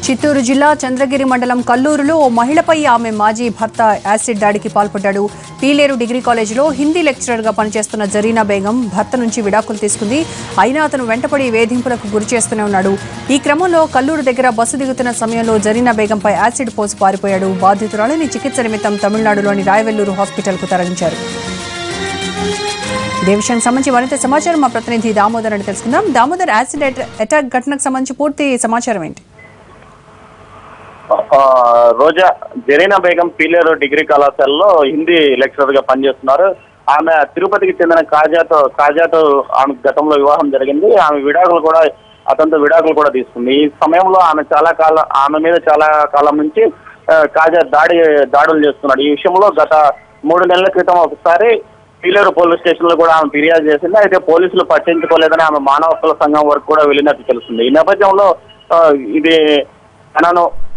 చిత్తూరు జిల్లా చంద్రగిరి మండలం కల్లూరులో ఓ మహిళపై ఆమె మాజీ భర్త యాసిడ్ దాడికి పాల్పడ్డాడు. పీలేరు డిగ్రీ కాలేజీలో హిందీ లెక్చరర్గా పనిచేస్తున్న జరీనా బేగం భర్త నుంచి విడాకులు తీసుకుంది. అయినా అతను వెంటపడి వేధింపులకు గురి చేస్తూనే ఉన్నాడు. ఈ క్రమంలో కల్లూరు దగ్గర బస్సు దిగుతున్న సమయంలో జరీనా బేగంపై యాసిడ్ పోసి పారిపోయాడు. బాధితురాలిని చికిత్స నిమిత్తం తమిళనాడులోని రాయవెల్లూరు హాస్పిటల్కు తరలించారు. ఇదే విషయానికి సంబంధించి మరింత సమాచారం మా ప్రతినిధి దామోదర్ అని తెలుసుకుందాం. దామోదర్, యాసిడ్ అటాక్ ఘటనకు సంబంధించి పూర్తి సమాచారం ఏంటి? రోజా జరీనా బేగం పీలేరు డిగ్రీ కళాశాలలో హిందీ లెక్చరర్ గా పనిచేస్తున్నారు. ఆమె తిరుపతికి చెందిన కాజాతో ఆమె గతంలో వివాహం జరిగింది. ఆమె అతనితో విడాకులు కూడా తీసుకుంది. ఈ సమయంలో ఆమె మీద చాలా కాలం నుంచి కాజా దాడులు చేస్తున్నాడు. ఈ విషయంలో గత 3 నెలల క్రితం ఒకసారి పీలేరు పోలీస్ స్టేషన్ లో కూడా ఆమె ఫిర్యాదు చేసింది. అయితే పోలీసులు పట్టించుకోలేదని ఆమె మానవ హక్కుల సంఘం వరకు కూడా వెళ్ళినట్టు తెలుస్తుంది. ఈ నేపథ్యంలో ఇది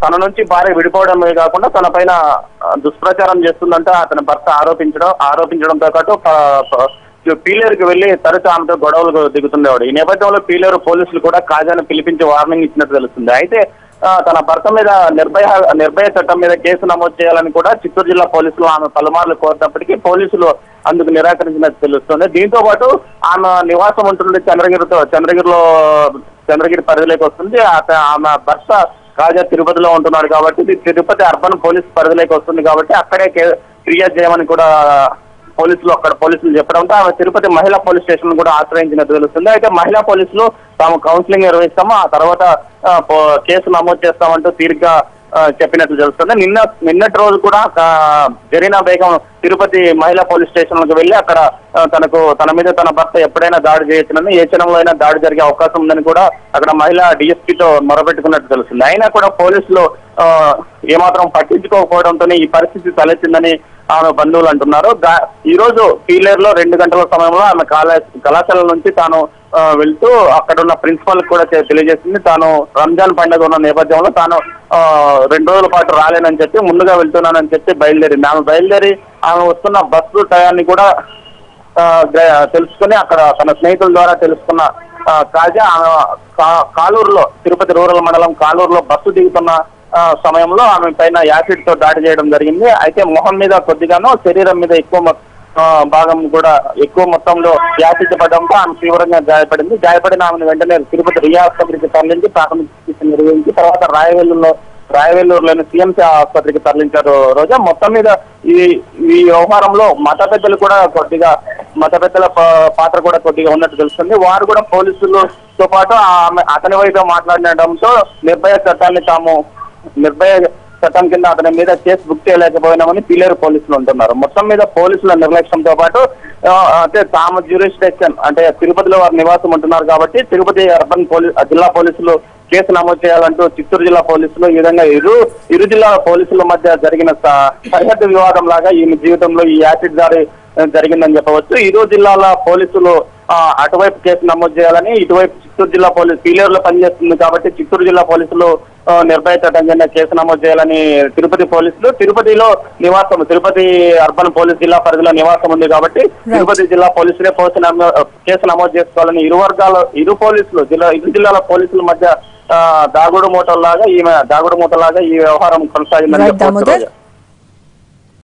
తన నుంచి భార్య విడిపోవడమే కాకుండా తన పైన దుష్ప్రచారం చేస్తుందంటే అతని భర్త ఆరోపించడంతో పాటు పీలేరుకి వెళ్లి తరచు ఆమెతో గొడవలు దిగుతుండేవాడు. ఈ నేపథ్యంలో పీలేరు పోలీసులు కూడా కాజాను పిలిపించి వార్నింగ్ ఇచ్చినట్టు తెలుస్తుంది. అయితే తన భర్త మీద నిర్భయ చట్టం మీద కేసు నమోదు చేయాలని కూడా చిత్తూరు జిల్లా పోలీసులు ఆమె పలుమార్లు కోరినప్పటికీ పోలీసులు అందుకు నిరాకరించినట్టు తెలుస్తుంది. దీంతో పాటు ఆమె నివాసం ఉంటుండే చంద్రగిరి పరిధిలోకి వస్తుంది. ఆమె భర్త కాజా తిరుపతిలో ఉంటున్నాడు కాబట్టి తిరుపతి అర్బన్ పోలీస్ పరిధిలోకి వస్తుంది కాబట్టి అక్కడే ఫిర్యాదు చేయమని కూడా పోలీసులు చెప్పడంతో ఆమె తిరుపతి మహిళా పోలీస్ స్టేషన్ కూడా ఆశ్రయించినట్టు తెలుస్తుంది. అయితే మహిళా పోలీసులు తాము కౌన్సిలింగ్ నిర్వహిస్తాము, ఆ తర్వాత కేసు నమోదు చేస్తామంటూ తీరిగ్గా చెప్పినట్లు తెలుస్తుంది. నిన్నటి రోజు కూడా జరీనా బేగం తిరుపతి మహిళా పోలీస్ స్టేషన్ లకు వెళ్లి అక్కడ తన మీద తన భర్త ఎప్పుడైనా దాడి చేయొచ్చునని, ఏ క్షణంలో అయినా దాడి జరిగే అవకాశం ఉందని కూడా అక్కడ మహిళా డిఎస్పీతో మొరపెట్టుకున్నట్టు తెలుస్తుంది. అయినా కూడా పోలీసులు ఏమాత్రం పట్టించుకోకపోవడంతోనే ఈ పరిస్థితి తలెత్తిందని ఆమె బంధువులు అంటున్నారు. ఈ రోజు పీలేరులో 2 గంటల సమయంలో ఆమె కళాశాల నుంచి తాను వెళ్తూ అక్కడ ఉన్న ప్రిన్సిపల్ కూడా తెలియజేసింది. తాను రంజాన్ పండుగ ఉన్న నేపథ్యంలో తాను 2 రోజుల పాటు రాలేనని చెప్పి ముందుగా వెళ్తున్నానని చెప్పి బయలుదేరింది. ఆమె వస్తున్న బస్సు టయాన్ని కూడా తెలుసుకుని అక్కడ తన స్నేహితుల ద్వారా తెలుసుకున్న కాజా కాలూరులో తిరుపతి రూరల్ మండలం కాలూరులో బస్సు దిగుతున్న సమయంలో ఆమె పైన యాసిడ్ తో దాడి చేయడం జరిగింది. అయితే మొహం మీద కొద్దిగానో శరీరం మీద భాగం కూడా ఎక్కువ మొత్తంలో యాసిడ్ పడడంతో ఆమె తీవ్రంగా గాయపడిన ఆమెను వెంటనే తిరుపతి రియా ఆసుపత్రికి తరలించి ప్రాథమిక చికిత్స నిర్వహించి తర్వాత రాయవెల్లూరులోని సిఎంసి ఆసుపత్రికి తరలించారు. రోజా మొత్తం మీద ఈ వ్యవహారంలో మత పెద్దల పాత్ర కూడా కొద్దిగా ఉన్నట్టు తెలుస్తుంది. వారు కూడా పోలీసులతో పాటు అతని వైపు మాట్లాడడంతో నిర్భయ చట్టం కింద అతని మీద కేసు బుక్ చేయలేకపోయినామని పీలేరు పోలీసులు అంటున్నారు. మొత్తం మీద పోలీసుల నిర్లక్ష్యంతో పాటు అంటే తాము జ్యూరిస్డిక్షన్ అంటే తిరుపతిలో వారు నివాసం ఉంటున్నారు కాబట్టి తిరుపతి అర్బన్ జిల్లా పోలీసులు కేసు నమోదు చేయాలంటూ చిత్తూరు జిల్లా పోలీసులు ఈ విధంగా ఇరు జిల్లాల పోలీసుల మధ్య జరిగిన సరిహద్దు వివాదం లాగా ఈమె జీవితంలో ఈ యాసిడ్ దాడి జరిగిందని చెప్పవచ్చు. ఇరు జిల్లాల పోలీసులు అటువైపు కేసు నమోదు చేయాలని, ఇటువైపు చిత్తూరు జిల్లా పోలీసు పీలేరులో పనిచేస్తుంది కాబట్టి చిత్తూరు జిల్లా పోలీసులు నిర్భయ చట్టం కింద కేసు నమోదు చేయాలని తిరుపతి పోలీసులు తిరుపతి అర్బన్ పోలీస్ జిల్లా పరిధిలో నివాసం ఉంది కాబట్టి తిరుపతి జిల్లా పోలీసులే కేసు నమోదు చేసుకోవాలని ఇరు జిల్లాల పోలీసుల మధ్య దాగుడు మూటలాగా ఈ వ్యవహారం కొనసాగిందని చెప్పవచ్చు.